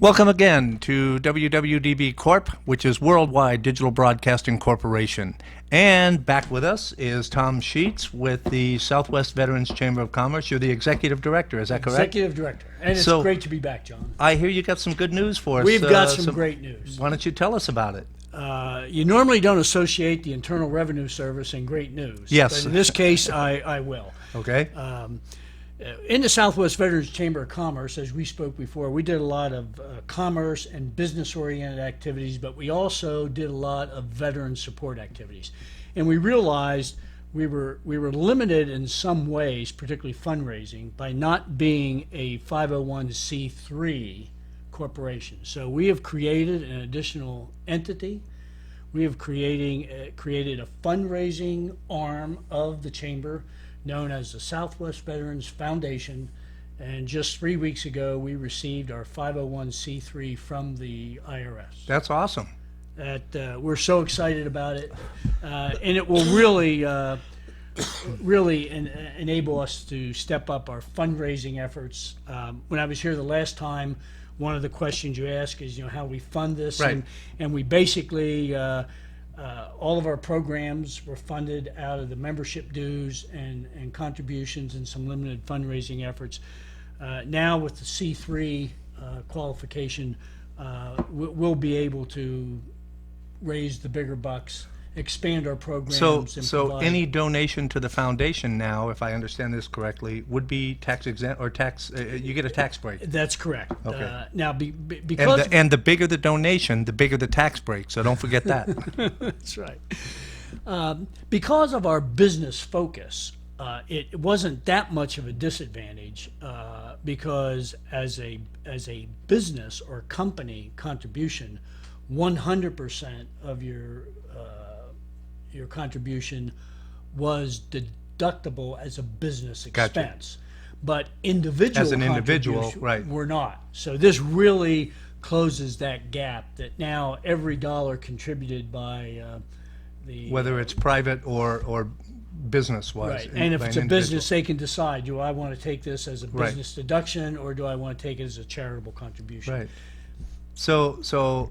Welcome again to WWDB Corp., which is Worldwide Digital Broadcasting Corporation. And back with us is Tom Sheets with the Southwest Veterans Chamber of Commerce. You're the Executive Director, is that correct? Executive Director. And it's great to be back, John. I hear you got some good news for us. We've got some great news. Why don't you tell us about it? You normally don't associate the Internal Revenue Service and great news. Yes. But in this case, I will. Okay. In the Southwest Veterans Chamber of Commerce, as we spoke before, we did a lot of commerce and business-oriented activities, but we also did a lot of veteran support activities. And we realized we were limited in some ways, particularly fundraising, by not being a 501c3 corporation. So we have created an additional entity. We have created a fundraising arm of the Chamber known as the Southwest Veterans Foundation, and just 3 weeks ago we received our 501c3 from the IRS. That's awesome. We're so excited about it, and it will really enable us to step up our fundraising efforts. When I was here the last time, one of the questions you asked is, how we fund this, right. and we basically all of our programs were funded out of the membership dues and contributions and some limited fundraising efforts. Now with the C3 qualification, we'll be able to raise the bigger bucks, expand our programs. So any donation to the foundation now, if I understand this correctly, would be tax exempt or tax. You get a tax break. That's correct. Okay. Now, because and the bigger the donation, the bigger the tax break. So don't forget that. That's right. Because of our business focus, it wasn't that much of a disadvantage because as a business or company contribution, 100% of your contribution was deductible as a business expense. Gotcha. But individual as an individual, right, were not. So this really closes that gap that now every dollar contributed by whether it's private or business-wise. Right, and if it's a business, they can decide, do I want to take this as a business deduction or do I want to take it as a charitable contribution? Right. So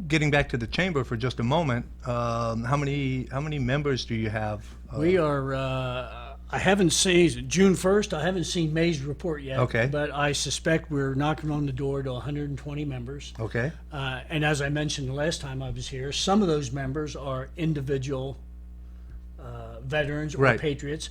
getting back to the chamber for just a moment, how many members do you have? We are. I haven't seen June 1st. I haven't seen May's report yet. Okay. But I suspect we're knocking on the door to 120 members. Okay. And as I mentioned the last time I was here, some of those members are individual veterans or patriots.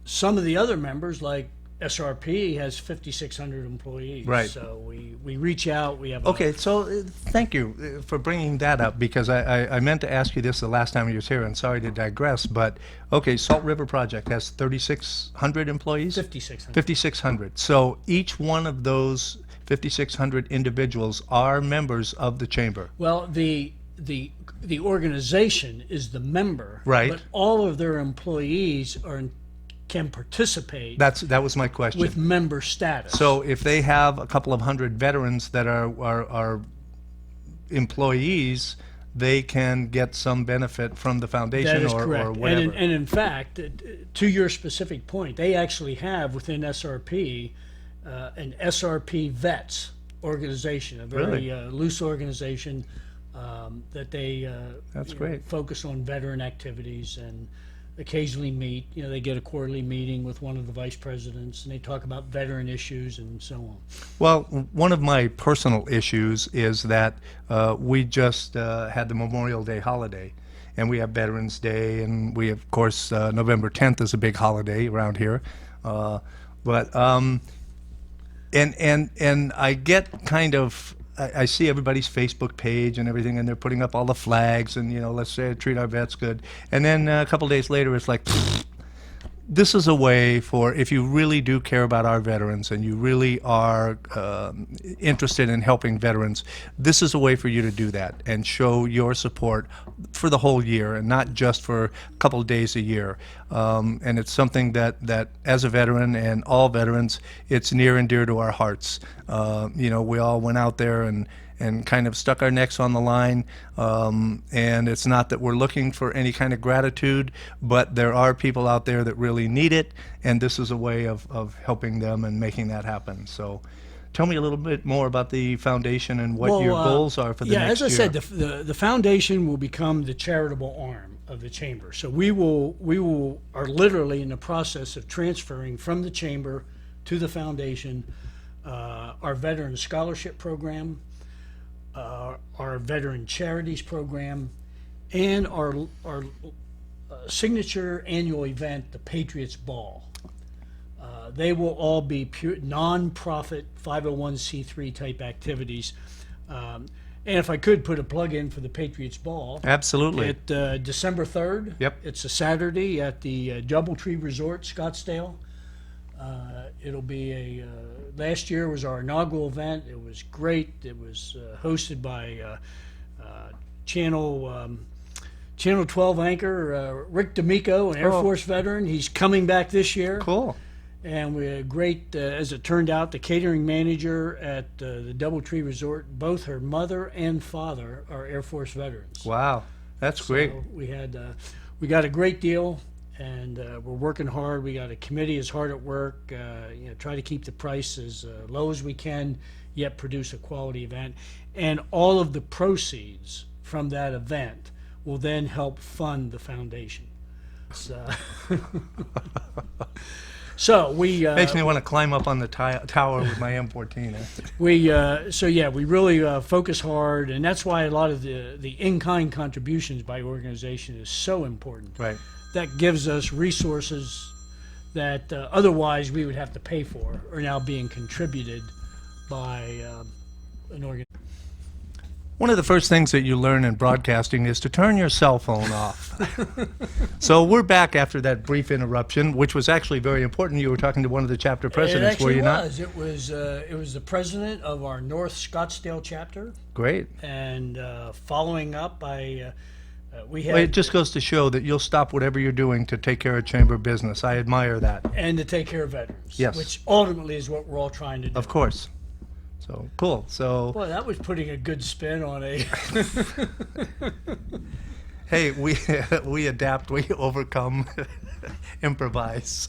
Some of the other members, like SRP, has 5,600 employees. Right. So we reach out. We have. Okay. So thank you for bringing that up, because I meant to ask you this the last time you was here, and sorry to digress, but okay, Salt River Project has 3,600 employees. 5,600. 5,600. So each one of those 5,600 individuals are members of the chamber. Well, the organization is the member. Right. But all of their employees can participate. That was my question. With member status. So if they have a couple of hundred veterans that are employees, they can get some benefit from the foundation or whatever. And in fact, to your specific point, they actually have within SRP an SRP Vets organization, a very loose organization that they That's great. Focus on veteran activities and occasionally meet. They get a quarterly meeting with one of the vice presidents, and they talk about veteran issues and so on. Well, one of my personal issues is that we just had the Memorial Day holiday, and we have Veterans Day, and we, of course, November 10th is a big holiday around here. But I get kind of, I see everybody's Facebook page and everything, and they're putting up all the flags and, let's say treat our vets good. And then a couple days later, it's like, this is a way for, if you really do care about our veterans and you really are interested in helping veterans, this is a way for you to do that and show your support for the whole year and not just for a couple of days a year. And it's something that as a veteran and all veterans, it's near and dear to our hearts. We all went out there and kind of stuck our necks on the line, and it's not that we're looking for any kind of gratitude, but there are people out there that really need it, and this is a way of helping them and making that happen. So Tell me a little bit more about the foundation and what Well, your goals are for the yeah, next as I year. said, the foundation will become the charitable arm of the chamber. So we are literally in the process of transferring from the chamber to the foundation our veteran scholarship program, our veteran charities program, and our signature annual event, the Patriots Ball. They will all be pure non-profit 501c3 type activities. And if I could put a plug in for the Patriots Ball, Absolutely. at December 3rd. Yep. It's a Saturday at the DoubleTree Resort, Scottsdale. It'll be last year was our inaugural event. It was great. It was hosted by Channel 12 anchor Rick D'Amico, an Air Force veteran. He's coming back this year. Cool. And we had great, as it turned out, the catering manager at the DoubleTree Resort, both her mother and father are Air Force veterans. Wow. That's great. So we got a great deal, and we're working hard. We got a committee is hard at work, try to keep the price as low as we can, yet produce a quality event. And all of the proceeds from that event will then help fund the foundation. So, so we Makes me want to climb up on the tower with my M14. we really focus hard, and that's why a lot of the in-kind contributions by organization is so important. Right. That gives us resources that otherwise we would have to pay for, are now being contributed by an organization. One of the first things that you learn in broadcasting is to turn your cell phone off. So we're back after that brief interruption, which was actually very important. You were talking to one of the chapter presidents, were you not? It was the president of our North Scottsdale chapter, Great. and following up, we had Well, it just goes to show that you'll stop whatever you're doing to take care of chamber business. I admire that. and to take care of veterans, Yes. which ultimately is what we're all trying to do. Of course. So cool. So Boy, that was putting a good spin on a. hey, we adapt, we overcome, improvise.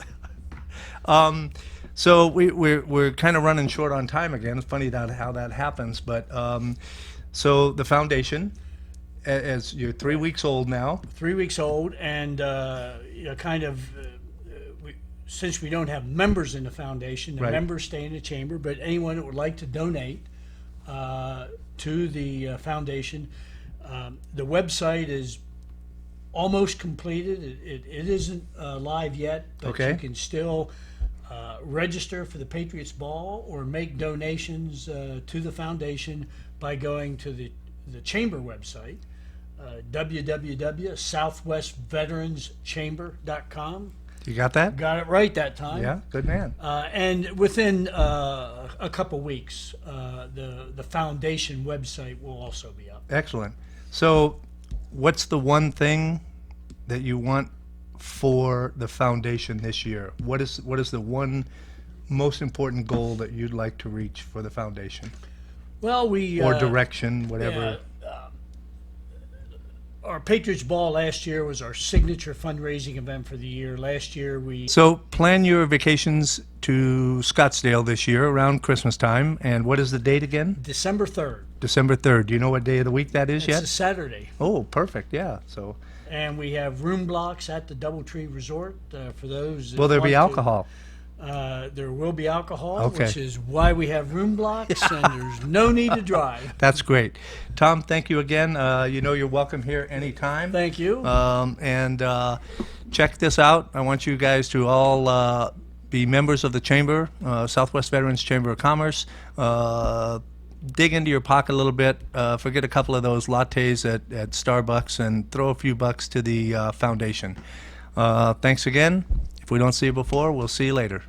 So we're kind of running short on time again. It's funny how that happens, but so the foundation, as you're 3 weeks old now. 3 weeks old, and since we don't have members in the foundation, the Right. members stay in the chamber, but anyone that would like to donate to the foundation, the website is almost completed. It isn't live yet, but Okay. you can still register for the Patriots Ball or make donations to the foundation by going to the chamber website, www.southwestveteranschamber.com. You got that? Got it right that time. Yeah, good man. And within a couple weeks, the foundation website will also be up. Excellent. So what's the one thing that you want for the foundation this year? What is the one most important goal that you'd like to reach for the foundation? Well, Or direction, whatever. Our Patriots Ball last year was our signature fundraising event for the year. Last year So plan your vacations to Scottsdale this year around Christmas time. And what is the date again? December 3rd. December 3rd. Do you know what day of the week that is It's yet? a Saturday. Oh, perfect. Yeah. So And we have room blocks at the DoubleTree Resort for those. that will there be want to. alcohol? There will be alcohol, Okay. which is why we have room blocks, and there's no need to drive. That's great. Tom, thank you again. You're welcome here anytime. Thank you. And check this out. I want you guys to all be members of the Chamber, Southwest Veterans Chamber of Commerce. Dig into your pocket a little bit. Forget a couple of those lattes at Starbucks and throw a few bucks to the foundation. Thanks again. If we don't see you before, we'll see you later.